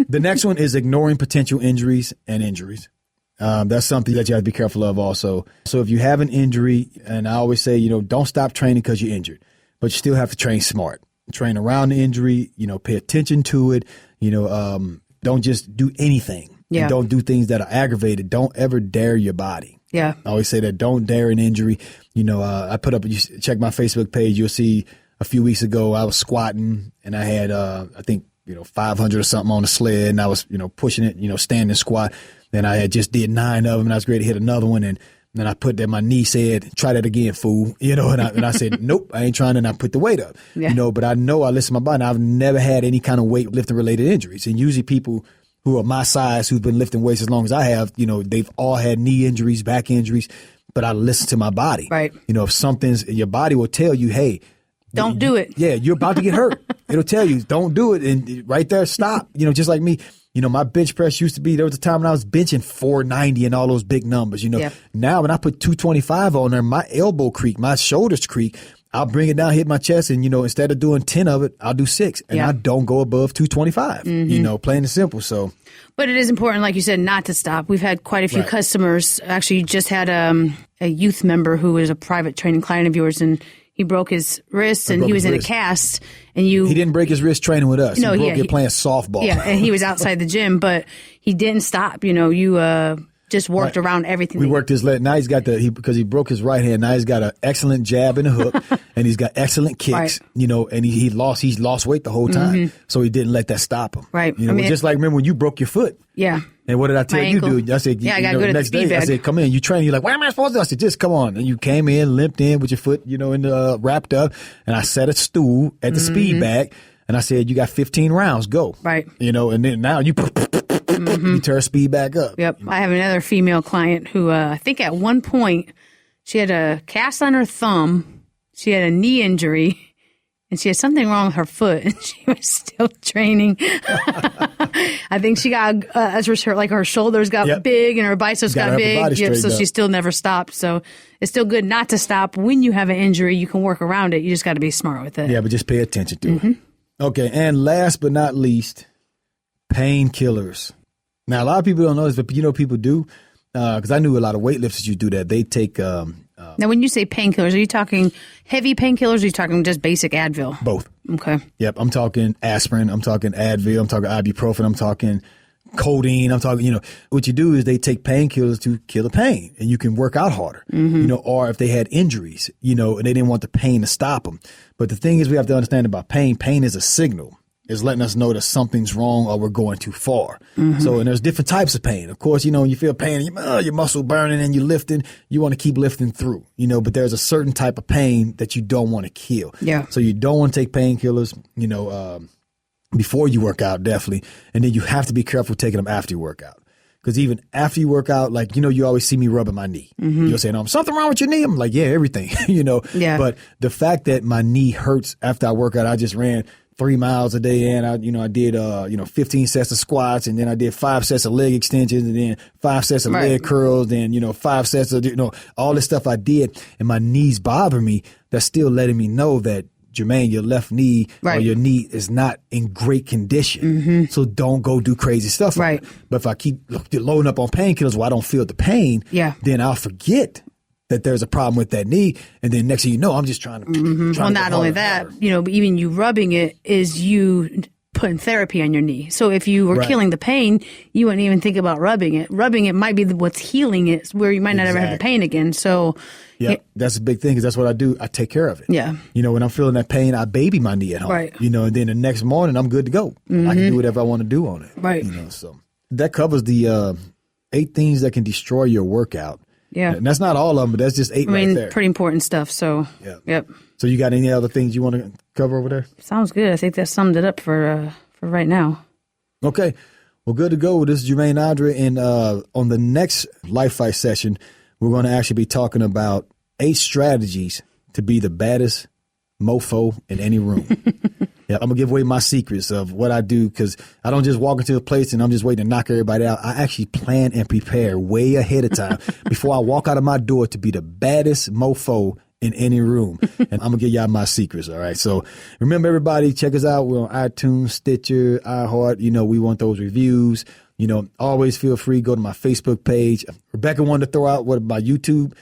The next one is ignoring potential injuries and injuries. That's something that you have to be careful of also. So if you have an injury, and I always say, don't stop training because you're injured, but you still have to train smart. Train around the injury, pay attention to it. Don't just do anything. Yeah. And don't do things that are aggravated. Don't ever dare your body. Yeah. I always say that, don't dare an injury. I put up, you check my Facebook page, you'll see a few weeks ago I was squatting and I had, I think, 500 or something on the sled, and I was, pushing it, standing squat. Then I had just did 9 of them, and I was ready to hit another one. And then I put that, my knee said, try that again, fool. And I said, nope, I ain't trying to, and I put the weight up. Yeah. But I know I listen to my body. I've never had any kind of weightlifting related injuries. And usually people who are my size, who've been lifting weights as long as I have, they've all had knee injuries, back injuries, but I listen to my body. Right. If something's, your body will tell you, hey, don't do it. Yeah, you're about to get hurt. It'll tell you, don't do it. And right there, stop. Just like me, my bench press used to be, there was a time when I was benching 490 and all those big numbers, Yep. Now when I put 225 on there, my elbow creak, my shoulders creak. I'll bring it down, hit my chest, and, instead of doing 10 of it, I'll do 6. And I don't go above 225, plain and simple. So. But it is important, like you said, not to stop. We've had quite a few customers. Actually, you just had a youth member who is a private training client of yours, and he broke his wrist, and he was in a cast. And he didn't break his wrist training with us. No, he broke it playing softball. Yeah, and he was outside the gym, but he didn't stop. You just worked around everything. We worked his leg. Now he's got because he broke his right hand. Now he's got an excellent jab and a hook, and he's got excellent kicks. Right. And he's lost weight the whole time, so he didn't let that stop him. Right. Just like remember when you broke your foot. Yeah. And what did I tell you to do? I said, I got good at the speed bag. I said, come in. You train. You're like, what am I supposed to do? I said, just come on. And you came in, limped in with your foot, wrapped up. And I set a stool at the speed bag. And I said, you got 15 rounds. Go. Right. And then now you turn speed back up. Yep. I have another female client who I think at one point she had a cast on her thumb. She had a knee injury. And she had something wrong with her foot, and she was still training. I think she got, her shoulders got big and her biceps got big. So she still never stopped. So it's still good not to stop. When you have an injury, you can work around it. You just got to be smart with it. Yeah, but just pay attention to it. Okay, and last but not least, painkillers. Now, a lot of people don't know this, but people do. Because I knew a lot of weightlifters who do that. They take... now, when you say painkillers, are you talking heavy painkillers or are you talking just basic Advil? Both. Okay. Yep. I'm talking aspirin. I'm talking Advil. I'm talking ibuprofen. I'm talking codeine. I'm talking, what you do is they take painkillers to kill the pain, and you can work out harder, or if they had injuries, and they didn't want the pain to stop them. But the thing is, we have to understand about pain. Pain is a signal. Is letting us know that something's wrong or we're going too far. So, and there's different types of pain. Of course, when you feel pain, your muscle burning and you're lifting, you want to keep lifting through, but there's a certain type of pain that you don't want to kill. Yeah. So you don't want to take painkillers, before you work out, definitely. And then you have to be careful taking them after you work out. Because even after you work out, like, you always see me rubbing my knee. You'll say, no, something wrong with your knee? I'm like, yeah, everything, Yeah. But the fact that my knee hurts after I work out, I just ran 3 miles a day in. I did 15 sets of squats, and then I did 5 sets of leg extensions, and then 5 sets of leg curls, then 5 sets of all this stuff I did, and my knees bother me. That's still letting me know that, Jermaine, your left knee or your knee is not in great condition. So don't go do crazy stuff. Right. But if I keep loading up on painkillers where I don't feel the pain, then I'll forget that there's a problem with that knee. And then next thing you know, I'm just trying to. Well, not only that, even you rubbing it is you putting therapy on your knee. So if you were killing the pain, you wouldn't even think about rubbing it. Rubbing it might be what's healing it, where you might not ever have the pain again. So. Yeah, that's a big thing because that's what I do. I take care of it. Yeah. When I'm feeling that pain, I baby my knee at home. Right. And then the next morning, I'm good to go. I can do whatever I want to do on it. Right. So that covers the 8 things that can destroy your workout. Yeah. And that's not all of them, but that's just 8 right there. Pretty important stuff. So, yep. So you got any other things you want to cover over there? Sounds good. I think that summed it up for right now. Okay. Well, good to go. This is Jermaine Andre. And on the next Life Fight session, we're going to actually be talking about 8 strategies to be the baddest mofo in any room. I'm going to give away my secrets of what I do because I don't just walk into a place and I'm just waiting to knock everybody out. I actually plan and prepare way ahead of time before I walk out of my door to be the baddest mofo in any room. And I'm going to give y'all my secrets, all right? So remember, everybody, check us out. We're on iTunes, Stitcher, iHeart. We want those reviews. Always feel free to go to my Facebook page. Rebecca wanted to throw out my YouTube.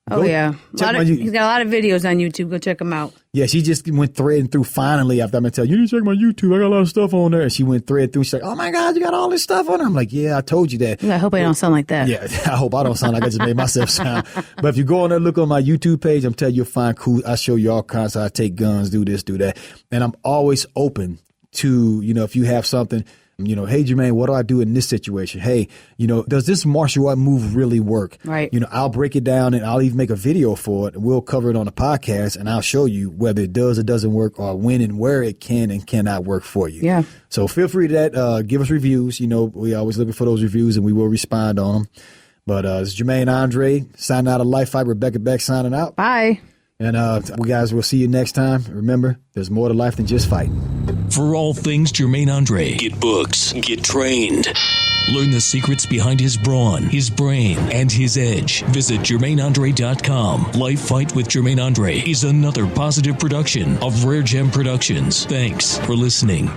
He's got a lot of videos on YouTube. Go check them out. Yeah, she just went threading through finally after I'm going to tell you need to check my YouTube. I got a lot of stuff on there. And she went threading through. She's like, oh, my God, you got all this stuff on there? I'm like, yeah, I told you that. I hope I don't sound like that. Yeah, I hope I don't sound like I just made myself sound. But if you go on there, look on my YouTube page, I'm telling you, you'll find cool. I show you all kinds of how I take guns, do this, do that. And I'm always open to, if you have something. Hey, Jermaine, what do I do in this situation? Hey, does this martial art move really work? Right. I'll break it down and I'll even make a video for it. And we'll cover it on a podcast and I'll show you whether it does or doesn't work or when and where it can and cannot work for you. Yeah. So feel free to that. Give us reviews. We always looking for those reviews and we will respond on them. But it's Jermaine Andre signing out of Life Fight. Rebecca Beck signing out. Bye. And we guys will see you next time. Remember, there's more to life than just fight. For all things Jermaine Andre, get books, get trained. Learn the secrets behind his brawn, his brain, and his edge. Visit JermaineAndre.com. Life Fight with Jermaine Andre is another positive production of RareGem Productions. Thanks for listening.